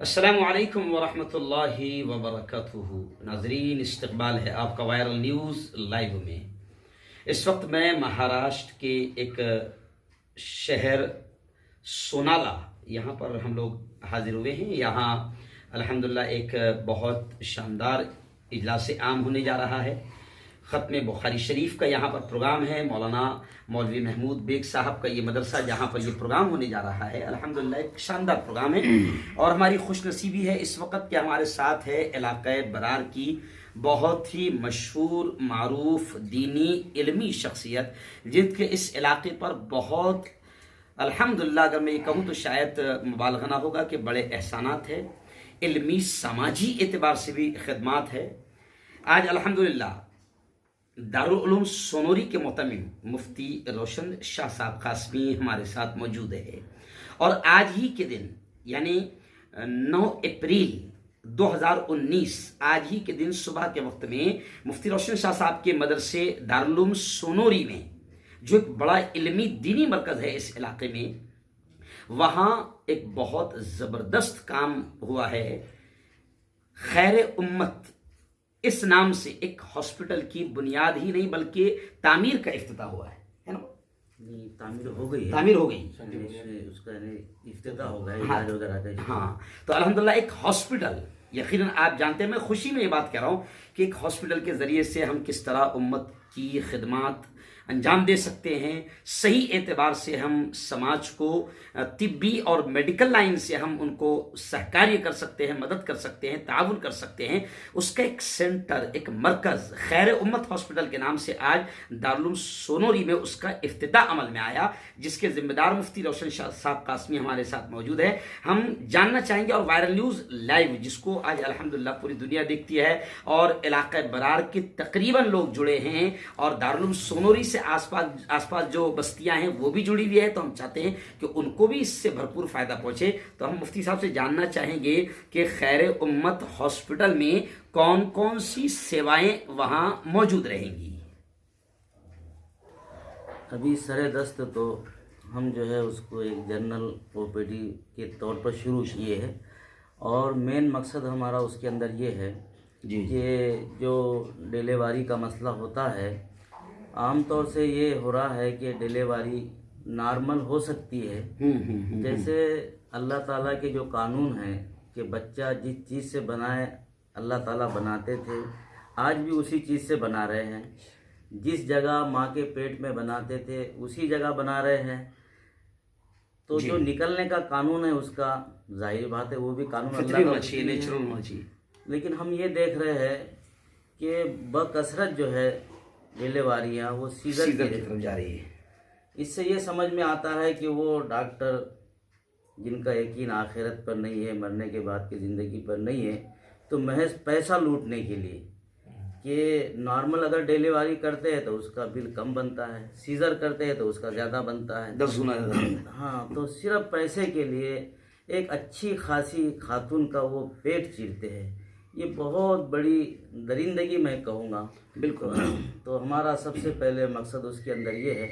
السلام علیکم ورحمۃ اللہ وبرکاتہ۔ ناظرین، استقبال ہے آپ کا وائرل نیوز لائیو میں۔ اس وقت میں مہاراشٹر کے ایک شہر سونالا یہاں پر ہم لوگ حاضر ہوئے ہیں۔ یہاں الحمدللہ ایک بہت شاندار اجلاس عام ہونے جا رہا ہے۔ ختم بخاری شریف کا یہاں پر پروگرام ہے۔ مولانا مولوی محمود بیگ صاحب کا یہ مدرسہ جہاں پر یہ پروگرام ہونے جا رہا ہے، الحمدللہ ایک شاندار پروگرام ہے۔ اور ہماری خوش نصیبی ہے اس وقت کہ ہمارے ساتھ ہے علاقہ برار کی بہت ہی مشہور معروف دینی علمی شخصیت، جن کے اس علاقے پر بہت الحمدللہ اگر میں یہ کہوں تو شاید مبالغہ نہ ہوگا کہ بڑے احسانات ہیں، علمی سماجی اعتبار سے بھی خدمات ہے۔ آج الحمدللہ دارالعلوم سونوری کے متمم مفتی روشن شاہ صاحب قاسمی ہمارے ساتھ موجود ہے، اور آج ہی کے دن یعنی 9 اپریل 2019 آج ہی کے دن صبح کے وقت میں مفتی روشن شاہ صاحب کے مدرسے دارالعلوم سونوری میں، جو ایک بڑا علمی دینی مرکز ہے اس علاقے میں، وہاں ایک بہت زبردست کام ہوا ہے۔ خیر امت اس نام سے ایک ہاسپٹل کی بنیاد ہی نہیں بلکہ تعمیر کا افتتاح ہوا ہے نا؟ تعمیر ہو گئی ہے، تعمیر ہو گئی، اس کا افتتاح ہو گیا ہے، علاج وغیرہ کا۔ ہاں، تو الحمدللہ ایک ہاسپٹل، یقیناً آپ جانتے ہیں میں خوشی میں یہ بات کہہ رہا ہوں کہ ایک ہاسپٹل کے ذریعے سے ہم کس طرح امت کی خدمات انجام دے سکتے ہیں، صحیح اعتبار سے ہم سماج کو طبی اور میڈیکل لائن سے ہم ان کو سہکاریہ کر سکتے ہیں، مدد کر سکتے ہیں، تعاون کر سکتے ہیں۔ اس کا ایک سینٹر، ایک مرکز خیر امت ہاسپٹل کے نام سے آج دارالعلوم سونوری میں اس کا افتتاح عمل میں آیا، جس کے ذمہ دار مفتی روشن شاہ صاحب قاسمی ہمارے ساتھ موجود ہے۔ ہم جاننا چاہیں گے، اور وائرل نیوز لائیو جس کو آج الحمدللہ پوری دنیا دیکھتی ہے، اور علاقہ برار کے تقریباً لوگ جڑے ہیں، اور دارالعلوم سونوری سے آس پاس جو بستیاں ہیں وہ بھی جڑی ہوئی ہے، تو ہم چاہتے ہیں کہ ان کو بھی اس سے بھرپور فائدہ پہنچے۔ تو ہم مفتی صاحب سے جاننا چاہیں گے کہ خیر امت ہاسپٹل میں کون کون سی سیوائیں وہاں موجود رہیں گی؟ ابھی سر دست تو ہم جو ہے اس کو ایک جنرل او پی ڈی کے طور پر شروع کیے ہیں، اور مین مقصد ہمارا اس کے اندر یہ ہے کہ جو ڈیلیوری کا مسئلہ ہوتا ہے، عام طور سے یہ ہو رہا ہے کہ ڈیلیوری نارمل ہو سکتی ہے، جیسے اللہ تعالیٰ کے جو قانون ہیں کہ بچہ جس چیز سے بنائے اللہ تعالیٰ بناتے تھے، آج بھی اسی چیز سے بنا رہے ہیں۔ جس جگہ ماں کے پیٹ میں بناتے تھے اسی جگہ بنا رہے ہیں، تو جو نکلنے کا قانون ہے اس کا ظاہر بات ہے وہ بھی قانون اللہ کا ہے، لیکن ہم یہ دیکھ رہے ہیں کہ بکثرت جو ہے ڈیلیوریاں وہ سیزر کی طرف جا رہی ہے۔ اس سے یہ سمجھ میں آتا ہے کہ وہ ڈاکٹر جن کا یقین آخرت پر نہیں ہے، مرنے کے بعد کی زندگی پر نہیں ہے، تو محض پیسہ لوٹنے کے لیے کہ نارمل اگر ڈیلیوری کرتے ہیں تو اس کا بل کم بنتا ہے، سیزر کرتے ہیں تو اس کا زیادہ بنتا ہے، 10 گنا ہاں، تو صرف پیسے کے لیے ایک اچھی خاصی خاتون کا وہ پیٹ چیرتے ہیں۔ یہ بہت بڑی درندگی میں کہوں گا۔ بالکل۔ تو ہمارا سب سے پہلے مقصد اس کے اندر یہ ہے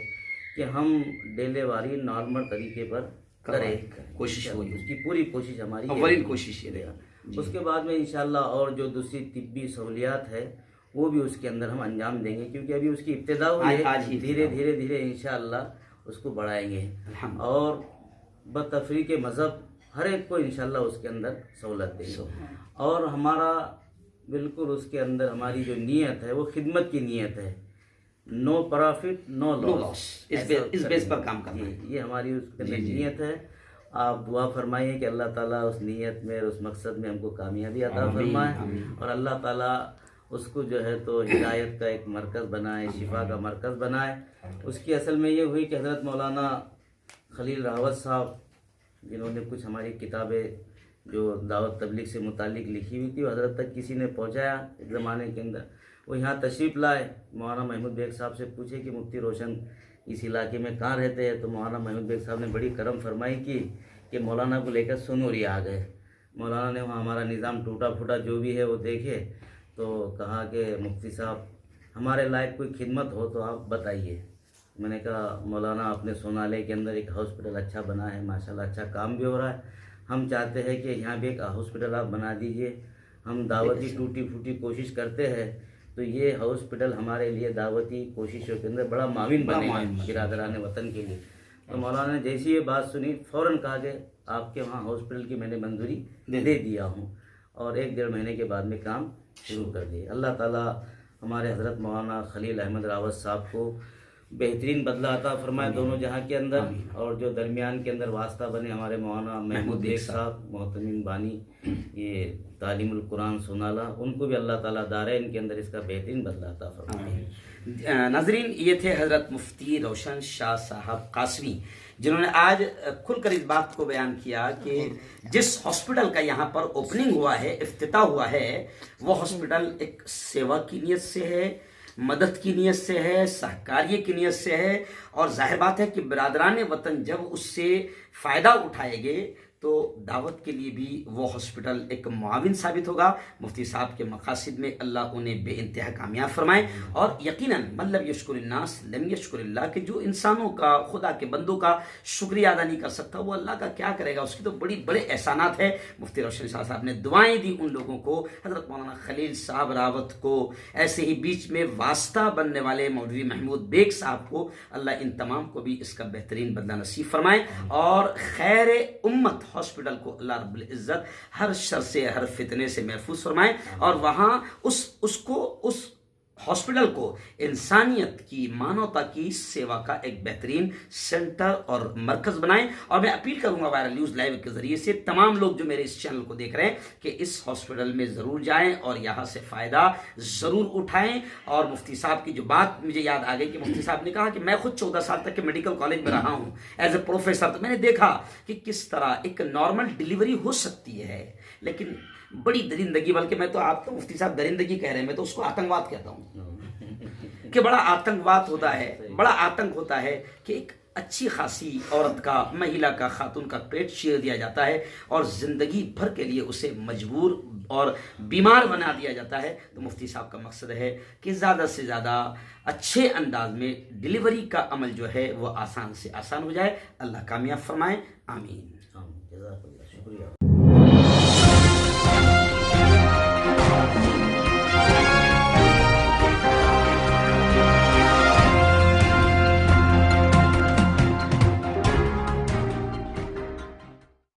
کہ ہم ڈیلیوری نارمل طریقے پر کریں، کوشش ہوئی، اس کی پوری کوشش ہماری اولین کوشش یہ رہے۔ اس کے بعد میں انشاءاللہ اور جو دوسری طبی سہولیات ہے وہ بھی اس کے اندر ہم انجام دیں گے، کیونکہ ابھی اس کی ابتدا ہوئی ہے، دھیرے دھیرے انشاءاللہ اس کو بڑھائیں گے، اور بتفریق مذہب ہر ایک کو انشاءاللہ اس کے اندر سہولت دیں گے۔ اور ہمارا بالکل اس کے اندر ہماری جو نیت ہے وہ خدمت کی نیت ہے، نو پرافٹ نو لاس، اس بیس پر کام کرنا ہے، یہ ہماری اس کے اندر نیت ہے۔ آپ دعا فرمائیے کہ اللہ تعالیٰ اس نیت میں اور اس مقصد میں ہم کو کامیابی عطا فرمائے، اور اللہ تعالیٰ اس کو جو ہے تو ہدایت کا ایک مرکز بنائے، شفا کا مرکز بنائے۔ اس کی اصل میں یہ ہوئی کہ حضرت مولانا خلیل راوت صاحب جنہوں نے کچھ ہماری کتابیں جو دعوت تبلیغ سے متعلق لکھی ہوئی تھی وہ حضرت تک کسی نے پہنچایا ایک زمانے کے اندر، وہ یہاں تشریف لائے، مولانا محمود بیگ صاحب سے پوچھے کہ مفتی روشن اس علاقے میں کہاں رہتے ہیں، تو مولانا محمود بیگ صاحب نے بڑی کرم فرمائی کی کہ مولانا کو لے کر سونوری آ گئے۔ مولانا نے وہاں ہمارا نظام ٹوٹا پھوٹا جو بھی ہے وہ دیکھے، تو کہا کہ مفتی صاحب ہمارے لائق کوئی خدمت ہو تو آپ بتائیے۔ میں نے کہا مولانا اپنے سونالے کے اندر ایک ہاسپٹل اچھا بنا ہے، ماشاءاللہ اچھا کام بھی ہو رہا ہے، ہم چاہتے ہیں کہ یہاں بھی ایک ہاسپٹل آپ بنا دیجئے. ہم دعوتی ٹوٹی پھوٹی کوشش کرتے ہیں تو یہ ہاسپٹل ہمارے لیے دعوتی کوششوں کے اندر بڑا معاون بنے گا برادران وطن کے لیے. تو مولانا نے جیسی یہ بات سنی فوراً کہا کہ آپ کے وہاں ہاسپٹل کی میں نے منظوری دے دیا ہوں، اور 1-1.5 مہینے کے بعد میں کام شروع کر دیے. اللہ تعالیٰ ہمارے حضرت مولانا خلیل احمد راوت صاحب کو بہترین بدلہ عطا فرمائے دونوں جہاں کے اندر، اور جو درمیان کے اندر واسطہ بنے ہمارے مولانا محمود بیگ صاحب محتمین بانی یہ تعلیم القرآن سونالا، ان کو بھی اللہ تعالیٰ دارین کے اندر اس کا بہترین بدلہ عطا فرمائے. ناظرین، یہ تھے حضرت مفتی روشن شاہ صاحب قاسمی، جنہوں نے آج کھل کر اس بات کو بیان کیا کہ جس ہاسپٹل کا یہاں پر اوپننگ ہوا ہے، افتتاح ہوا ہے، وہ ہاسپٹل ایک سیوا کی نیت سے ہے، مدد کی نیت سے ہے، سہکاری کی نیت سے ہے، اور ظاہر بات ہے کہ برادران وطن جب اس سے فائدہ اٹھائیں گے تو دعوت کے لیے بھی وہ ہاسپٹل ایک معاون ثابت ہوگا. مفتی صاحب کے مقاصد میں اللہ انہیں بے انتہا کامیاب فرمائے، اور یقیناً من لم یشکر الناس لم یشکر اللہ، کہ جو انسانوں کا، خدا کے بندوں کا شکریہ ادا نہیں کر سکتا وہ اللہ کا کیا کرے گا. اس کی تو بڑے احسانات ہیں. مفتی روشن شاہ صاحب نے دعائیں دی ان لوگوں کو، حضرت مولانا خلیل صاحب راوت کو، ایسے ہی بیچ میں واسطہ بننے والے مولوی محمود بیگ صاحب کو، اللہ ان تمام کو بھی اس کا بہترین بدلہ نصیب فرمائے، اور خیر امت ہاسپٹل کو اللہ رب العزت ہر شر سے، ہر فتنے سے محفوظ فرمائے، اور وہاں اس ہاسپٹل کو انسانیت کی، مانوتا کی سیوا کا ایک بہترین سینٹر اور مرکز بنائیں. اور میں اپیل کروں گا وائرل نیوز لائیو کے ذریعے سے تمام لوگ جو میرے اس چینل کو دیکھ رہے ہیں کہ اس ہاسپٹل میں ضرور جائیں اور یہاں سے فائدہ ضرور اٹھائیں. اور مفتی صاحب کی جو بات مجھے یاد آ گئی کہ مفتی صاحب نے کہا کہ میں خود 14 سال تک کے میڈیکل کالج میں رہا ہوں ایز اے پروفیسر، تو میں نے دیکھا کہ کس طرح ایک نارمل ڈیلیوری ہو سکتی ہے، لیکن بڑی درندگی، بلکہ میں تو آپ کو مفتی صاحب درندگی کہہ رہے ہیں، میں تو اس کو آتنکواد کہتا ہوں کہ بڑا آتنکواد ہوتا ہے، بڑا آتنک ہوتا ہے کہ ایک اچھی خاصی عورت کا، مہیلا کا، خاتون کا پیٹ چیر دیا جاتا ہے اور زندگی بھر کے لیے اسے مجبور اور بیمار بنا دیا جاتا ہے. تو مفتی صاحب کا مقصد ہے کہ زیادہ سے زیادہ اچھے انداز میں ڈیلیوری کا عمل جو ہے وہ آسان سے آسان ہو جائے. اللہ کامیاب فرمائے، آمین. جزاک اللہ، شکریہ.